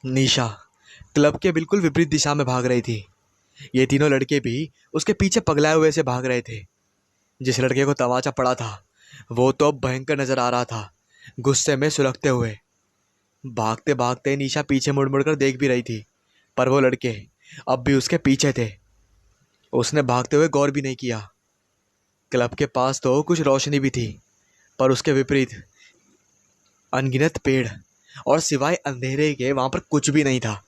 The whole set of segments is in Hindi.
निशा क्लब के बिल्कुल विपरीत दिशा में भाग रही थी। ये तीनों लड़के भी उसके पीछे पगलाए हुए से भाग रहे थे। जिस लड़के को तमाचा पड़ा था वो तो अब भयंकर नजर आ रहा था, गुस्से में सुलगते हुए। भागते भागते निशा पीछे मुड़ मुड़ कर देख भी रही थी, पर वो लड़के अब भी उसके पीछे थे। उसने भागते हुए गौर भी नहीं किया। क्लब के पास तो कुछ रोशनी भी थी, पर उसके विपरीत अनगिनत पेड़, और सिवाय अंधेरे के वहां पर कुछ भी नहीं था।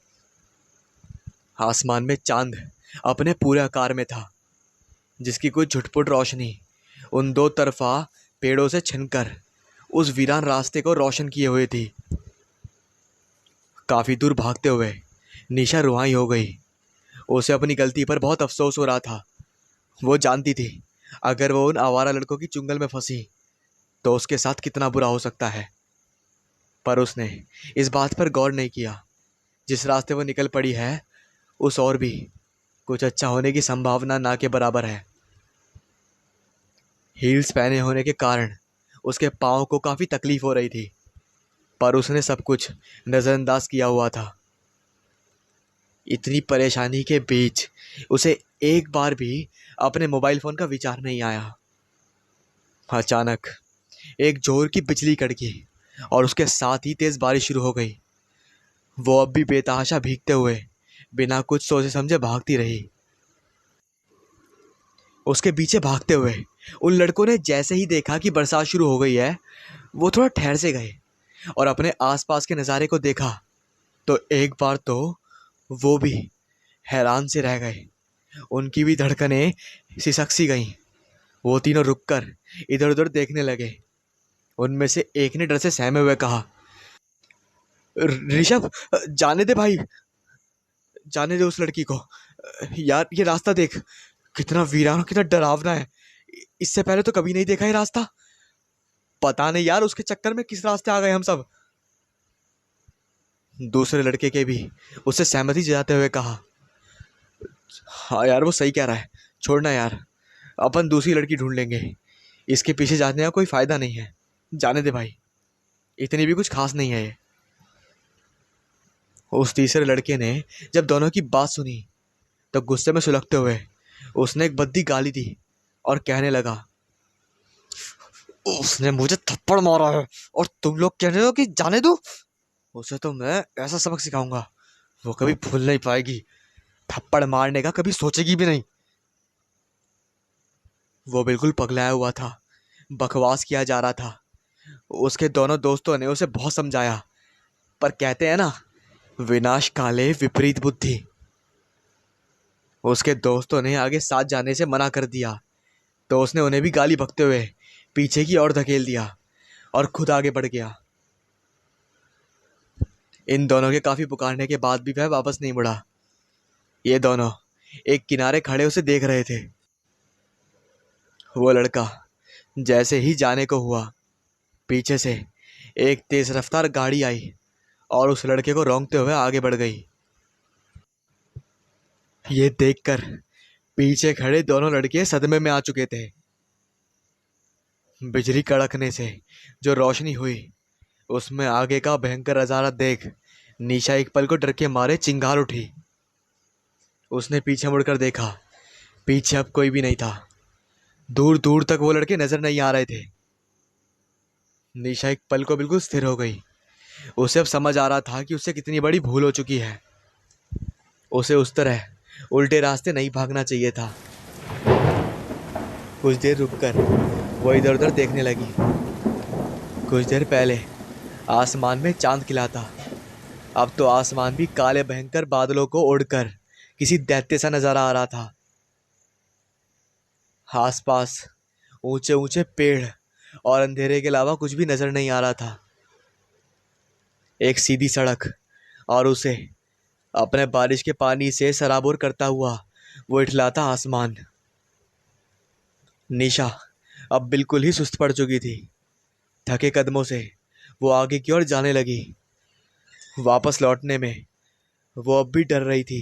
आसमान में चांद अपने पूरे आकार में था, जिसकी कुछ झुटपुट रोशनी उन दो तरफा पेड़ों से छिनकर उस वीरान रास्ते को रोशन किए हुए थी। काफी दूर भागते हुए निशा रुहाई हो गई। उसे अपनी गलती पर बहुत अफसोस हो रहा था। वो जानती थी अगर वो उन आवारा लड़कों की चुंगल में फंसी तो उसके साथ कितना बुरा हो सकता है। पर उसने इस बात पर गौर नहीं किया। जिस रास्ते वो निकल पड़ी है उस और भी कुछ अच्छा होने की संभावना ना के बराबर है। हील्स पहने होने के कारण उसके पाँव को काफ़ी तकलीफ हो रही थी, पर उसने सब कुछ नज़रअंदाज किया हुआ था। इतनी परेशानी के बीच उसे एक बार भी अपने मोबाइल फ़ोन का विचार नहीं आया। अचानक एक जोर की बिजली कड़की और उसके साथ ही तेज़ बारिश शुरू हो गई। वो अब भी बेतहाशा भीगते हुए बिना कुछ सोचे समझे भागती रही। उसके पीछे भागते हुए उन लड़कों ने जैसे ही देखा कि बरसात शुरू हो गई है, वो थोड़ा ठहर से गए और अपने आसपास के नज़ारे को देखा तो एक बार तो वो भी हैरान से रह गए। उनकी भी धड़कनें सिसक सी गईं। वो तीनों रुककर इधर उधर देखने लगे। उनमें से एक ने डर से सहमे हुए कहा, ऋषभ, जाने दे भाई, जाने दे उस लड़की को। यार ये रास्ता देख, कितना वीरान और कितना डरावना है। इससे पहले तो कभी नहीं देखा ये रास्ता। पता नहीं यार उसके चक्कर में किस रास्ते आ गए हम सब। दूसरे लड़के के भी उससे सहमति जताते हुए कहा, हाँ यार वो सही कह रहा है, छोड़ना यार, अपन दूसरी लड़की ढूंढ लेंगे। इसके पीछे जाने का कोई फायदा नहीं है, जाने दे भाई, इतनी भी कुछ खास नहीं है ये। उस तीसरे लड़के ने जब दोनों की बात सुनी तो गुस्से में सुलगते हुए उसने एक भद्दी गाली दी और कहने लगा, उसने मुझे थप्पड़ मारा है और तुम लोग कह रहे हो कि जाने दो। उसे तो मैं ऐसा सबक सिखाऊंगा, वो कभी भूल नहीं पाएगी। थप्पड़ मारने का कभी सोचेगी भी नहीं। वो बिल्कुल पगलाया हुआ था, बकवास किया जा रहा था। उसके दोनों दोस्तों ने उसे बहुत समझाया, पर कहते हैं ना, विनाश काले विपरीत बुद्धि। उसके दोस्तों ने आगे साथ जाने से मना कर दिया तो उसने उन्हें भी गाली बकते हुए पीछे की ओर धकेल दिया और खुद आगे बढ़ गया। इन दोनों के काफी पुकारने के बाद भी वह वापस नहीं मुड़ा। ये दोनों एक किनारे खड़े उसे देख रहे थे। वो लड़का जैसे ही जाने को हुआ, पीछे से एक तेज रफ्तार गाड़ी आई और उस लड़के को रौंदते हुए आगे बढ़ गई। ये देखकर पीछे खड़े दोनों लड़के सदमे में आ चुके थे। बिजली कड़कने से जो रोशनी हुई उसमें आगे का भयंकर नजारा देख निशा एक पल को डर के मारे चिंगार उठी। उसने पीछे मुड़कर देखा, पीछे अब कोई भी नहीं था। दूर दूर तक वो लड़के नजर नहीं आ रहे थे। निशा एक पल को बिल्कुल स्थिर हो गई। उसे अब समझ आ रहा था कि उससे कितनी बड़ी भूल हो चुकी है। उसे उस तरह उल्टे रास्ते नहीं भागना चाहिए था। कुछ देर रुककर वो इधर उधर देखने लगी। कुछ देर पहले आसमान में चांद खिला था, अब तो आसमान भी काले भयंकर बादलों को उड़कर किसी दैत्य सा नजर आ रहा था। आसपास ऊंचे ऊंचे पेड़ और अंधेरे के अलावा कुछ भी नजर नहीं आ रहा था। एक सीधी सड़क और उसे अपने बारिश के पानी से सराबोर करता हुआ वो इठलाता आसमान। निशा अब बिल्कुल ही सुस्त पड़ चुकी थी। थके कदमों से वो आगे की ओर जाने लगी। वापस लौटने में वो अब भी डर रही थी,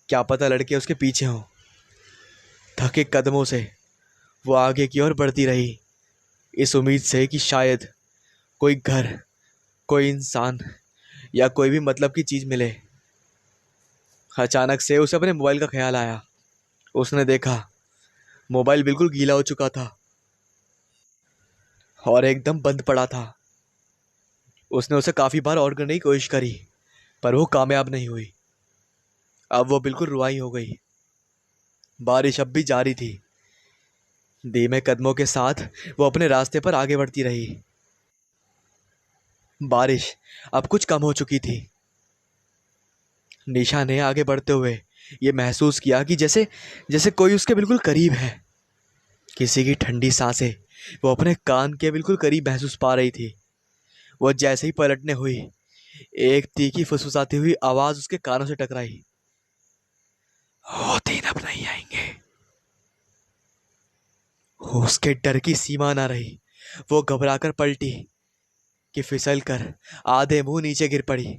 क्या पता लड़के उसके पीछे हों। थके कदमों से वो आगे की ओर बढ़ती रही, इस उम्मीद से कि शायद कोई घर, कोई इंसान या कोई भी मतलब की चीज़ मिले। अचानक से उसे अपने मोबाइल का ख्याल आया। उसने देखा मोबाइल बिल्कुल गीला हो चुका था और एकदम बंद पड़ा था। उसने उसे काफ़ी बार ऑन करने की कोशिश करी, पर वो कामयाब नहीं हुई। अब वो बिल्कुल रुआई हो गई। बारिश अब भी जारी थी। धीमे कदमों के साथ वो अपने रास्ते पर आगे बढ़ती रही। बारिश अब कुछ कम हो चुकी थी। निशा ने आगे बढ़ते हुए ये महसूस किया कि जैसे जैसे कोई उसके बिल्कुल करीब है। किसी की ठंडी सांसें वो अपने कान के बिल्कुल करीब महसूस पा रही थी। वो जैसे ही पलटने हुई, एक तीखी फुसफुसाती हुई आवाज उसके कानों से टकराई। वो दिन अब नहीं आएंगे। उसके डर की सीमा ना रही। वो घबराकर पलटी कि फिसल कर आधे मुंह नीचे गिर पड़ी।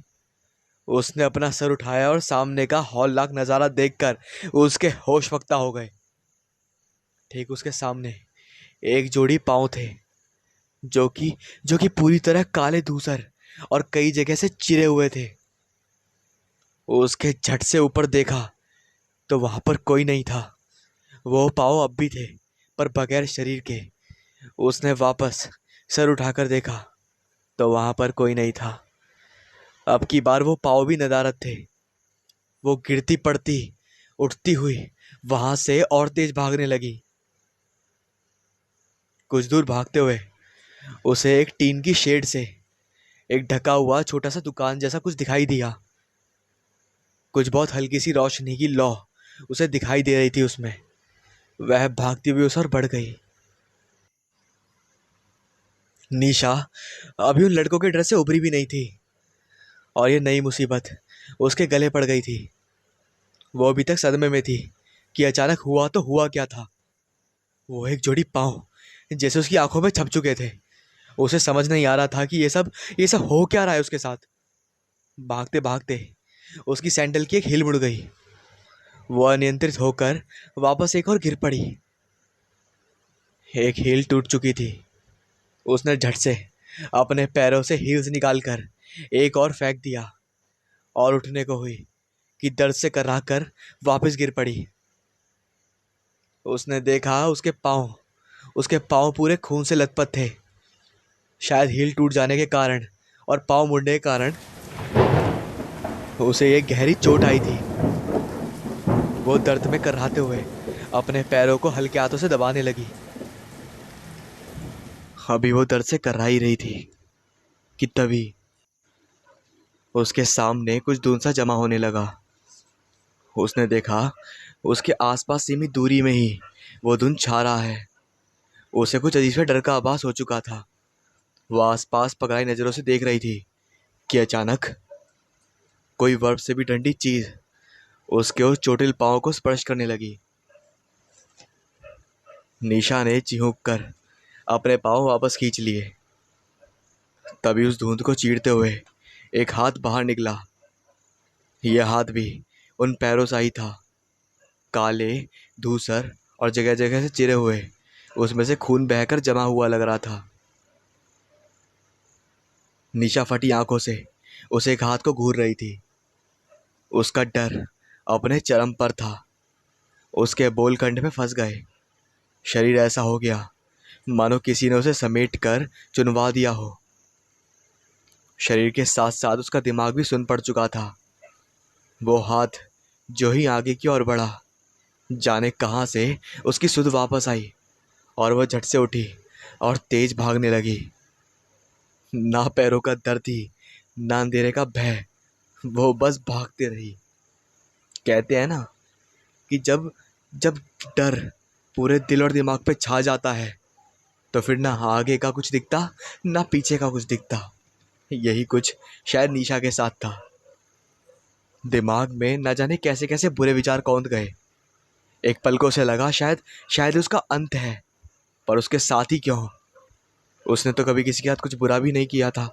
उसने अपना सर उठाया और सामने का हौलनाक नजारा देखकर उसके होश फक्ता हो गए। ठीक उसके सामने एक जोड़ी पांव थे, जो कि जो कि पूरी तरह काले धूसर और कई जगह से चिरे हुए थे। उसके झट से ऊपर देखा तो वहां पर कोई नहीं था। वो पांव अब भी थे, पर बगैर शरीर के। उसने वापस सर उठाकर देखा तो वहां पर कोई नहीं था। अब की बार वो पांव भी नदारद थे। वो गिरती पड़ती उठती हुई वहां से और तेज भागने लगी। कुछ दूर भागते हुए उसे एक टीन की शेड से एक ढका हुआ छोटा सा दुकान जैसा कुछ दिखाई दिया। कुछ बहुत हल्की सी रोशनी की लौ उसे दिखाई दे रही थी उसमें। वह भागती हुई उस ओर बढ़ गई। निशा अभी उन लड़कों के डर से उभरी भी नहीं थी, और ये नई मुसीबत उसके गले पड़ गई थी। वो अभी तक सदमे में थी कि अचानक हुआ तो हुआ क्या था। वो एक जोड़ी पांव जैसे उसकी आंखों में छप चुके थे। उसे समझ नहीं आ रहा था कि ये सब हो क्या रहा है उसके साथ। भागते भागते उसकी सैंडल की एक हील मुड़ गई। वो अनियंत्रित होकर वापस एक और गिर पड़ी। एक हील टूट चुकी थी। उसने झट से अपने पैरों से हील्स निकालकर एक और फेंक दिया और उठने को हुई कि दर्द से कराह कर वापस गिर पड़ी। उसने देखा उसके पाँव पूरे खून से लथपथ थे। शायद हील टूट जाने के कारण और पाँव मुड़ने के कारण उसे एक गहरी चोट आई थी। वो दर्द में कराहते हुए अपने पैरों को हल्के हाथों से दबाने लगी। अभी वो दर्द से कर्रा ही रही थी कि तभी उसके सामने कुछ धुंध सा जमा होने लगा। उसने देखा उसके आसपास सीमित दूरी में ही वो धुंध छा रहा है। उसे कुछ अजीब सा डर का आभास हो चुका था। वो आसपास पगलाई नजरों से देख रही थी कि अचानक कोई बर्फ से भी ठंडी चीज उसके उस चोटिल पांव को स्पर्श करने लगी। निशा ने चिहूक कर अपने पांव वापस खींच लिए। तभी उस धुंध को चीरते हुए एक हाथ बाहर निकला। यह हाथ भी उन पैरों सा ही था, काले, धूसर और जगह जगह से चिरे हुए। उसमें से खून बहकर जमा हुआ लग रहा था। निशा फटी आंखों से उस एक हाथ को घूर रही थी। उसका डर अपने चरम पर था। उसके बोल कंठ में फंस गए। शरीर ऐसा हो गया मानो किसी ने उसे समेट कर चुनवा दिया हो। शरीर के साथ साथ उसका दिमाग भी सुन पड़ चुका था। वो हाथ जो ही आगे की ओर बढ़ा, जाने कहाँ से उसकी सुध वापस आई और वह झट से उठी और तेज भागने लगी। ना पैरों का दर्द थी, ना अंधेरे का भय। वो बस भागते रही। कहते हैं ना कि जब जब डर पूरे दिल और दिमाग पे छा जाता है तो फिर ना आगे का कुछ दिखता, ना पीछे का कुछ दिखता। यही कुछ शायद निशा के साथ था। दिमाग में न जाने कैसे कैसे बुरे विचार कौंध गए। एक पल को उसे लगा शायद शायद उसका अंत है, पर उसके साथ ही क्यों? उसने तो कभी किसी के साथ कुछ बुरा भी नहीं किया था।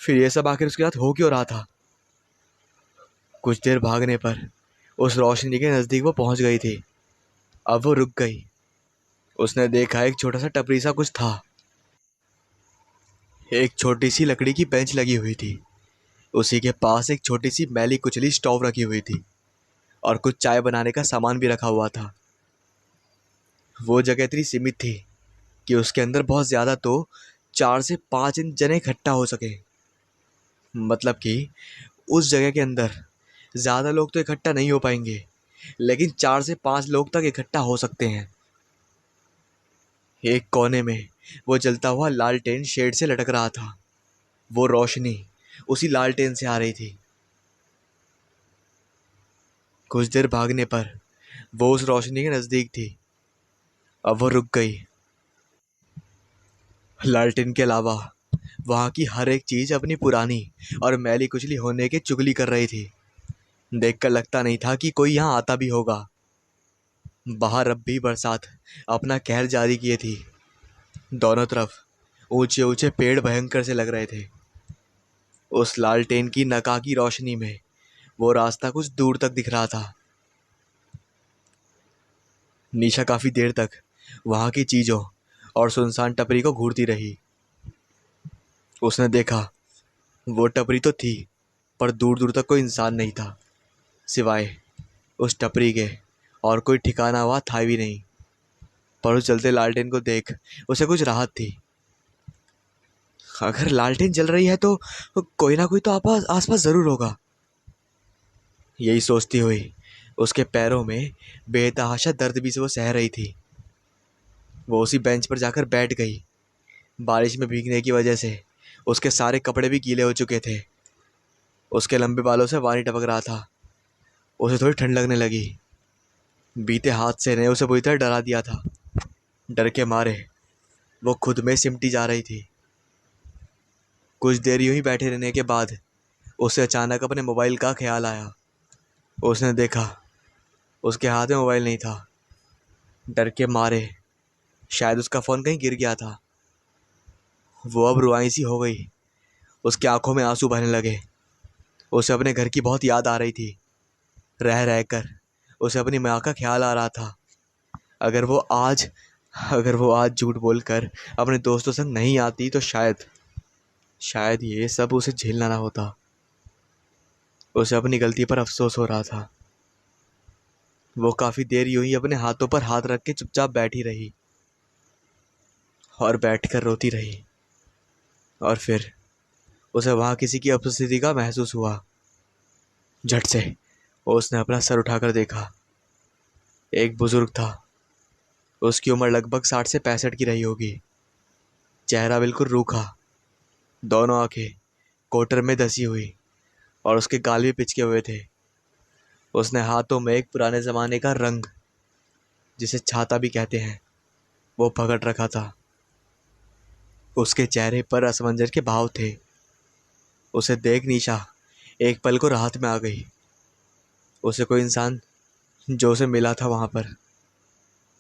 फिर ये सब आखिर उसके साथ हो क्यों रहा था? कुछ देर भागने पर उस रोशनी के नजदीक वो पहुंच गई थी। अब वो रुक गई। उसने देखा एक छोटा सा टपरी सा कुछ था। एक छोटी सी लकड़ी की बेंच लगी हुई थी। उसी के पास एक छोटी सी मैली कुचली स्टोव रखी हुई थी और कुछ चाय बनाने का सामान भी रखा हुआ था। वो जगह इतनी सीमित थी कि उसके अंदर बहुत ज़्यादा तो 4 से 5 जने इकट्ठा हो सके। मतलब कि उस जगह के अंदर ज़्यादा लोग तो इकट्ठा नहीं हो पाएंगे, लेकिन 4 से 5 लोग तक इकट्ठा हो सकते हैं। एक कोने में वो जलता हुआ लालटेन शेड से लटक रहा था। वो रोशनी उसी लालटेन से आ रही थी। कुछ देर भागने पर वो उस रोशनी के नज़दीक थी। अब वो रुक गई। लालटेन के अलावा वहाँ की हर एक चीज़ अपनी पुरानी और मैली कुचली होने की चुगली कर रही थी। देखकर लगता नहीं था कि कोई यहाँ आता भी होगा। बाहर अब भी बरसात अपना कहर जारी किए थी। दोनों तरफ ऊंचे ऊंचे पेड़ भयंकर से लग रहे थे। उस लालटेन की नकाकी रोशनी में वो रास्ता कुछ दूर तक दिख रहा था। निशा काफी देर तक वहां की चीजों और सुनसान टपरी को घूरती रही। उसने देखा वो टपरी तो थी, पर दूर दूर तक कोई इंसान नहीं था, सिवाय उस टपरी के और कोई ठिकाना हुआ था भी नहीं। पर उस जलते लालटेन को देख उसे कुछ राहत थी। अगर लालटेन जल रही है तो कोई ना कोई तो आसपास जरूर होगा। यही सोचती हुई उसके पैरों में बेतहाशा दर्द भी से वो सह रही थी। वो उसी बेंच पर जाकर बैठ गई। बारिश में भीगने की वजह से उसके सारे कपड़े भी गीले हो चुके थे। उसके लंबे बालों से पानी टपक रहा था। उसे थोड़ी ठंड लगने लगी। बीते हादसे ने उसे बुरी तरह डरा दिया था। डर के मारे वो खुद में सिमटी जा रही थी। कुछ देर यूं ही बैठे रहने के बाद उसे अचानक अपने मोबाइल का ख्याल आया। उसने देखा उसके हाथ में मोबाइल नहीं था। डर के मारे शायद उसका फ़ोन कहीं गिर गया था। वो अब रुआई सी हो गई। उसकी आंखों में आंसू बहने लगे। उसे अपने घर की बहुत याद आ रही थी। रह रह कर उसे अपनी माँ का ख्याल आ रहा था। अगर वो आज अगर वो आज झूठ बोलकर अपने दोस्तों संग नहीं आती तो शायद शायद ये सब उसे झेलना ना होता। उसे अपनी गलती पर अफसोस हो रहा था। वो काफी देर यूं ही अपने हाथों पर हाथ रख के चुपचाप बैठी रही और बैठकर रोती रही। और फिर उसे वहां किसी की उपस्थिति का महसूस हुआ। झट से उसने अपना सर उठाकर देखा। एक बुजुर्ग था। उसकी उम्र लगभग 60 से 65 की रही होगी। चेहरा बिल्कुल रूखा, दोनों आंखें कोटर में धसी हुई और उसके गाल भी पिचके हुए थे। उसने हाथों में एक पुराने जमाने का रंग, जिसे छाता भी कहते हैं, वो पकड़ रखा था। उसके चेहरे पर असमंजस के भाव थे। उसे देख निशा एक पल को राहत में आ गई। उसे कोई इंसान जो उसे मिला था वहां पर।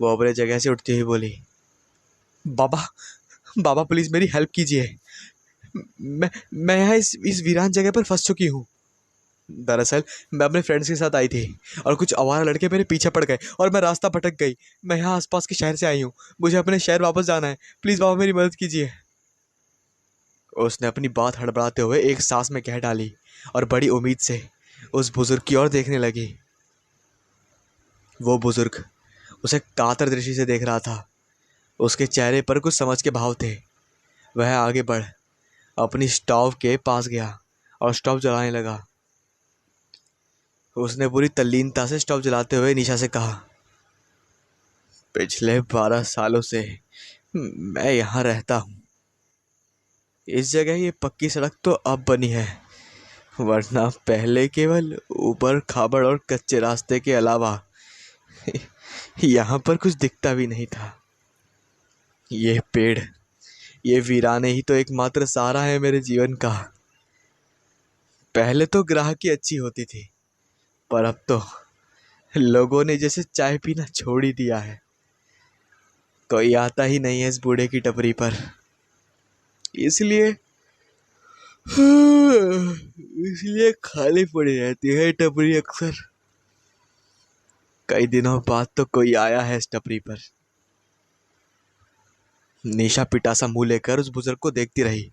वो अपने जगह से उठती हुई बोली, बाबा, बाबा प्लीज मेरी हेल्प कीजिए। मैं यहाँ इस वीरान जगह पर फंस चुकी हूँ। दरअसल मैं अपने फ्रेंड्स के साथ आई थी और कुछ आवारा लड़के मेरे पीछे पड़ गए और मैं रास्ता भटक गई। मैं यहाँ आसपास के शहर से आई हूँ। मुझे अपने शहर वापस जाना है। प्लीज बाबा मेरी मदद कीजिए। उसने अपनी बात हड़बड़ाते हुए एक सांस में कह डाली और बड़ी उम्मीद से उस बुजुर्ग की ओर देखने लगी। वो बुजुर्ग उसे कातर दृष्टि से देख रहा था। उसके चेहरे पर कुछ समझ के भाव थे। वह आगे बढ़ अपनी स्टोव के पास गया और स्टोव जलाने लगा। उसने पूरी तल्लीनता से स्टोव जलाते हुए निशा से कहा, पिछले 12 सालों से मैं यहाँ रहता हूँ। इस जगह ये पक्की सड़क तो अब बनी है, वरना पहले केवल ऊपर खाबड़ और कच्चे रास्ते के अलावा यहाँ पर कुछ दिखता भी नहीं था। ये पेड़, ये वीराने ही तो एकमात्र सहारा है मेरे जीवन का। पहले तो ग्राहकी अच्छी होती थी, पर अब तो लोगों ने जैसे चाय पीना छोड़ ही दिया है। कोई आता ही नहीं है इस बूढ़े की टपरी पर। इसलिए इसलिए खाली पड़ी रहती है टपरी अक्सर। कई दिनों बाद तो कोई आया है इस टपरी पर। निशा पिटासा मुंह लेकर उस बुजुर्ग को देखती रही।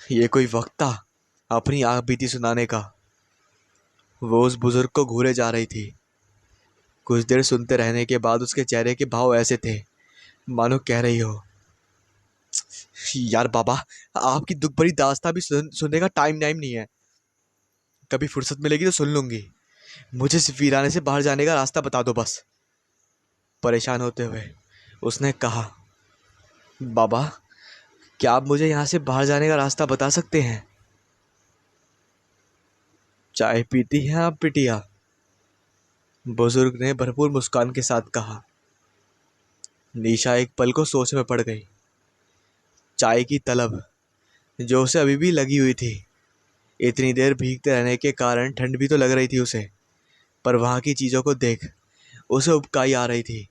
ये कोई वक्त था अपनी आह बीती सुनाने का। वो उस बुजुर्ग को घूरे जा रही थी। कुछ देर सुनते रहने के बाद उसके चेहरे के भाव ऐसे थे मानो कह रही हो, यार बाबा, आपकी दुख भरी दास्तां भी सुनने का टाइम नहीं है। कभी फुर्सत मिलेगी तो सुन लूंगी। मुझे इस वीराने से बाहर जाने का रास्ता बता दो बस। परेशान होते हुए उसने कहा, बाबा, क्या आप मुझे यहाँ से बाहर जाने का रास्ता बता सकते हैं? चाय पीती हैं आप बिटिया? बुजुर्ग ने भरपूर मुस्कान के साथ कहा। निशा एक पल को सोच में पड़ गई। चाय की तलब जो उसे अभी भी लगी हुई थी। इतनी देर भीगते रहने के कारण ठंड भी तो लग रही थी उसे, पर वहां की चीजों को देख उसे उबकाई आ रही थी।